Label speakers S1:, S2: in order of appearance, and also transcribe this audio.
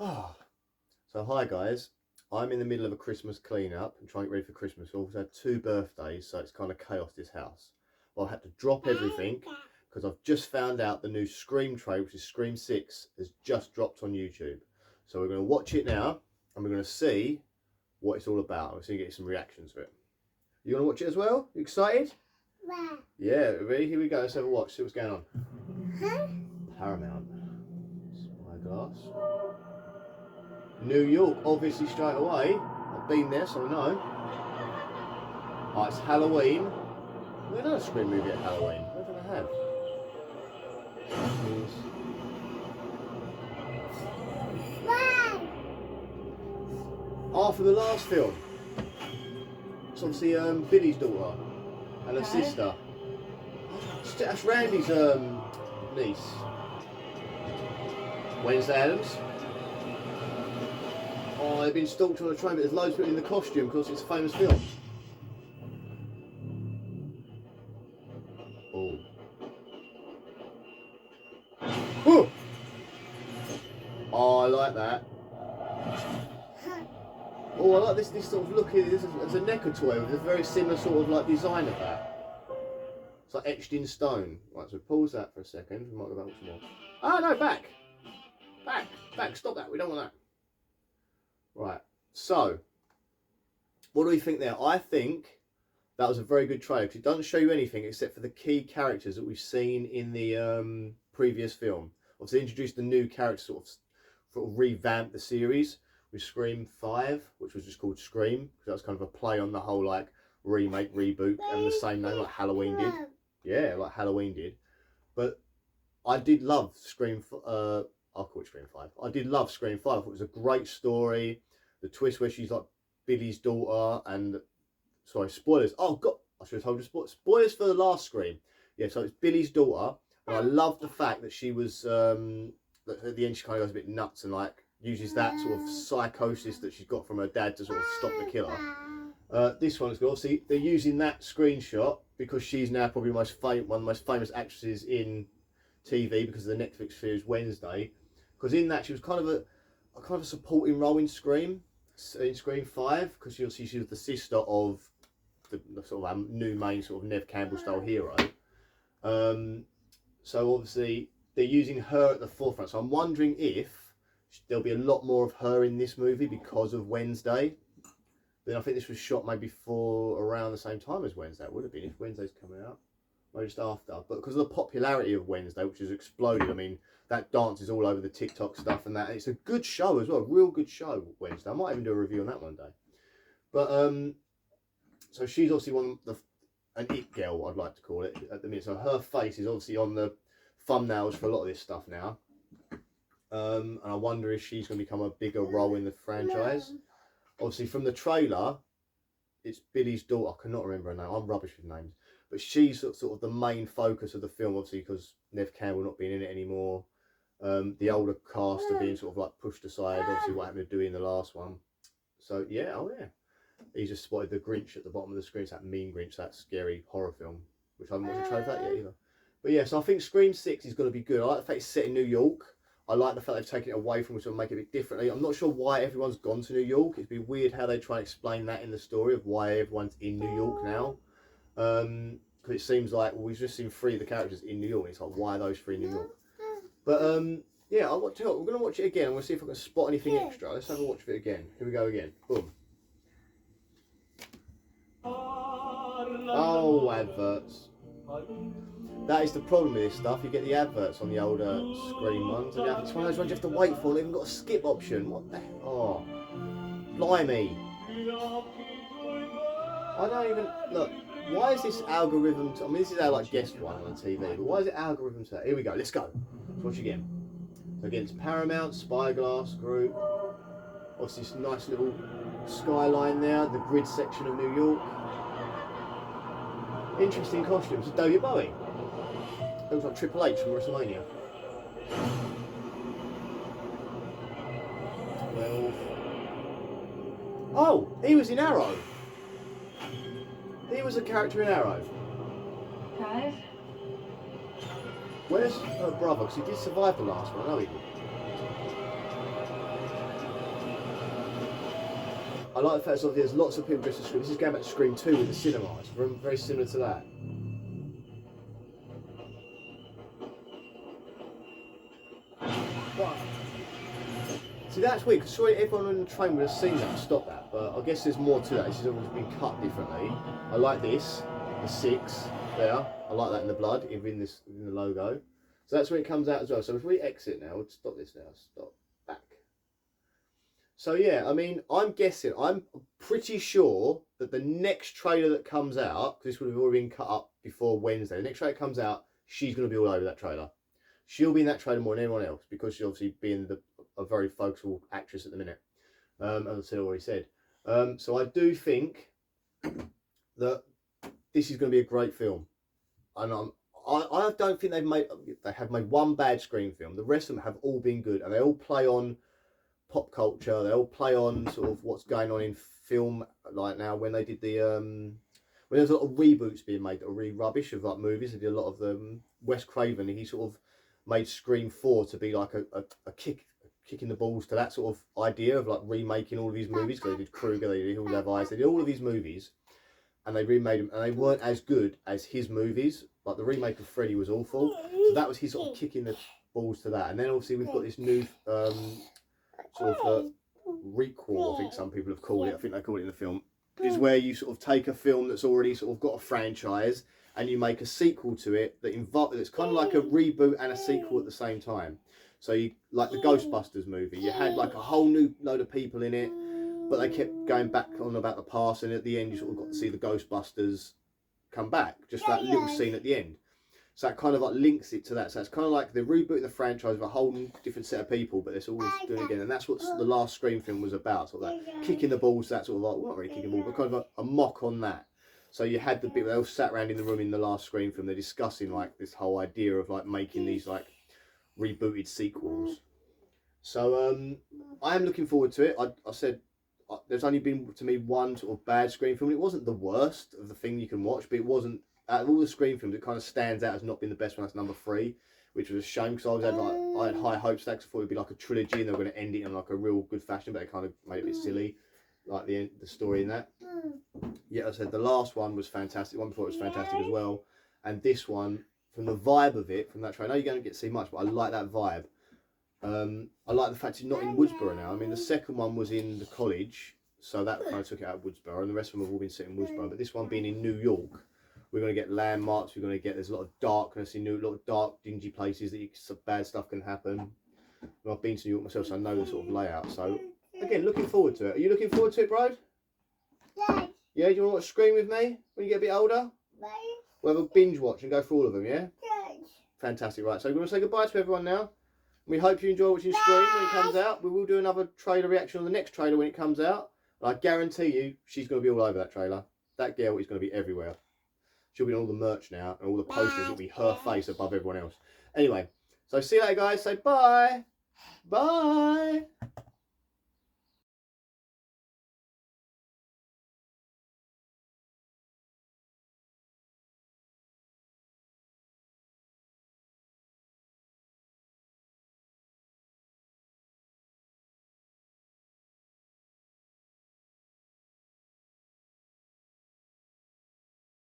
S1: Ah, so hi guys. I'm in the middle of a Christmas clean-up and trying to get ready for Christmas. I also had two birthdays, so it's kind of chaos this house. Well, I had to drop everything because I've just found out the new Scream trailer, which is Scream 6, has just dropped on YouTube. So we're going to watch it now and we're going to see what it's all about. We're going to get some reactions to it. You want to watch it as well? You excited? Yeah, ready? Here we go. Let's have a watch. See what's going on. Paramount. Spyglass. New York, obviously straight away. I've been there, so I know. Oh, it's Halloween. We've done a Scream movie at Halloween. What did I have? After the last film. It's obviously Billy's daughter and her sister. That's Randy's niece. Wednesday Addams. Oh, they've been stalked on a train, but there's loads of people in the costume because it's a famous film. Oh. Oh! Oh, I like that. Oh, I like this sort of look. This is a NECA toy with a very similar sort of like design of that. It's like etched in stone. Right, so pause that for a second. We might go back some more. Ah, no, back! Back, stop that. We don't want that. Right, so, what do we think there? I think that was a very good trailer because it doesn't show you anything except for the key characters that we've seen in the previous film. Obviously, they introduced the new characters, sort of revamped the series with Scream 5, which was just called Scream because that was kind of a play on the whole like remake, reboot, and the same name like Halloween did. Yeah, like Halloween did. But I did love Scream. I'll call it Scream 5. I did love Scream 5. I thought it was a great story. The twist where she's like Billy's daughter and... Sorry, spoilers. Oh, God. I should have told you spoilers for the last Scream. Yeah, so it's Billy's daughter. And I love the fact that she was... at the end she kind of goes a bit nuts and like uses that sort of psychosis that she's got from her dad to sort of stop the killer. This one's good. Obviously, they're using that screenshot because she's now probably one of the most famous actresses in TV because of the Netflix series Wednesday. Because in that she was kind of a supporting role in Scream 5 because she was the sister of the sort of new main sort of Nev Campbell style hero. So obviously they're using her at the forefront. So I'm wondering if there'll be a lot more of her in this movie because of Wednesday. Then I think this was shot maybe for around the same time as Wednesday. It would have been if Wednesday's coming out. Maybe just after. But because of the popularity of Wednesday, which has exploded, I mean, that dance is all over the TikTok stuff and that. And it's a good show as well, a real good show, Wednesday. I might even do a review on that one day. But, so she's obviously an it girl, I'd like to call it, at the minute. So her face is obviously on the thumbnails for a lot of this stuff now. And I wonder if she's going to become a bigger role in the franchise. Obviously, from the trailer, it's Billy's daughter. I cannot remember her name. I'm rubbish with names. But she's sort of the main focus of the film, obviously, because Nev Campbell not being in it anymore. The older cast are being sort of like pushed aside, obviously, what happened to Dewey in the last one. So, yeah, oh yeah. He's just spotted the Grinch at the bottom of the screen. It's that mean Grinch, that scary horror film, which I haven't watched a trailer for that yet either. But yeah, so I think Scream 6 is going to be good. I like the fact it's set in New York. I like the fact they've taken it away from it to make it a bit differently. I'm not sure why everyone's gone to New York. It'd be weird how they try and explain that in the story of why everyone's in New York now. Because it seems like, well, we've just seen 3 of the characters in New York. And it's like, why are those 3 in New York? But yeah, we're going to watch it again. I'm going to see if I can spot anything extra. Let's have a watch of it again. Here we go again. Boom. Oh, adverts. That is the problem with this stuff. You get the adverts on the older Scream ones. And it's one of those ones you have to wait for. They've even got a skip option. What the hell? Oh, blimey. I don't even... Look, why is this algorithm... I mean, this is our, like, guest one on TV. But why is it algorithm to... Here we go. Let's go. Let's watch again. So again, it's Paramount, Spyglass Group. Obviously, this nice little skyline there. The grid section of New York. Interesting costumes. David Bowie. Looks like Triple H from WrestleMania. 12. Oh, he was in Arrow. He was a character in Arrow.
S2: 5.
S1: Where's her brother? Because he did survive the last one. I know he did. I like the fact that there's lots of people dressed as Scream. This is going back to Scream 2 with the cinema. It's very similar to that. Wow. See, that's weird, because surely everyone on the train would have seen that and stopped that, but I guess there's more to that. This has always been cut differently. I like this, the 6 there. I like that in the blood, in the logo. So that's when it comes out as well. So if we exit now, we'll stop this now, stop, back. So yeah, I mean, I'm pretty sure that the next trailer that comes out, because this would have already been cut up before Wednesday, the next trailer that comes out, she's going to be all over that trailer. She'll be in that trailer more than anyone else, because she's obviously being a very focal actress at the minute, as I already said. So I do think that this is going to be a great film, and I don't think they have made one bad Scream film. The rest of them have all been good, and they all play on pop culture. They all play on sort of what's going on in film, like now when they did the when there's a lot of reboots being made that are really rubbish of like movies. They did a lot of them. Wes Craven, he sort of made Scream 4 to be like a kick in the balls to that sort of idea of like remaking all of these movies. Because they did Krueger, they did Hills Have Eyes, they did all of these movies, and they remade them, and they weren't as good as his movies. Like the remake of Freddy was awful, so that was his sort of kicking the balls to that. And then obviously we've got this new sort of requel, I think some people have called it. I think they call it in the film. Is where you sort of take a film that's already sort of got a franchise and you make a sequel to it that's kind of like a reboot and a sequel at the same time. So you, like the Ghostbusters movie, you had like a whole new load of people in it, but they kept going back on about the past, and at the end you sort of got to see the Ghostbusters come back, just that little scene at the end. So that kind of like links it to that. So it's kind of like the reboot of the franchise with a whole different set of people, but it's all doing it again. And that's what the last Scream film was about, sort of that kicking the balls, that sort of like, well, not really kicking the ball, but kind of a mock on that. So you had the bit where they all sat around in the room in the last Scream film, they're discussing like this whole idea of like making these like rebooted sequels. So I am looking forward to it. I said there's only been to me one sort of bad Scream film. It wasn't the worst of the thing you can watch, but it wasn't, out of all the Scream films, it kind of stands out as not being the best one. That's number 3, which was a shame, because I had high hopes for that, 'cause I thought it'd be like a trilogy and they were going to end it in like a real good fashion, but they kind of made it a bit silly, like the story in that. Yeah, I said the last one was fantastic. One before it was fantastic as well, and this one, from the vibe of it, from that trailer, I know you're going to get to see much, but I like that vibe. I like the fact it's not in Woodsboro now. I mean, the second one was in the college, so that kind of took it out of Woodsboro, and the rest of them have all been set in Woodsboro. But this one being in New York, we're going to get landmarks. We're going to get, there's a lot of darkness in New York, a lot of dark, dingy places that some bad stuff can happen. And I've been to New York myself, so I know the sort of layout. So again, looking forward to it. Are you looking forward to it, Bride? Yeah. Do you want to watch Scream with me when you get a bit older? We'll have a binge watch and go through all of them. Yeah. Fantastic. Right. So we're going to say goodbye to everyone now. We hope you enjoy watching Scream when it comes out. We will do another trailer reaction on the next trailer when it comes out. And I guarantee you, she's going to be all over that trailer. That girl is going to be everywhere. She'll be on all the merch now, and all the posters will be her face above everyone else. Anyway, so see you later, guys. Say bye. Bye.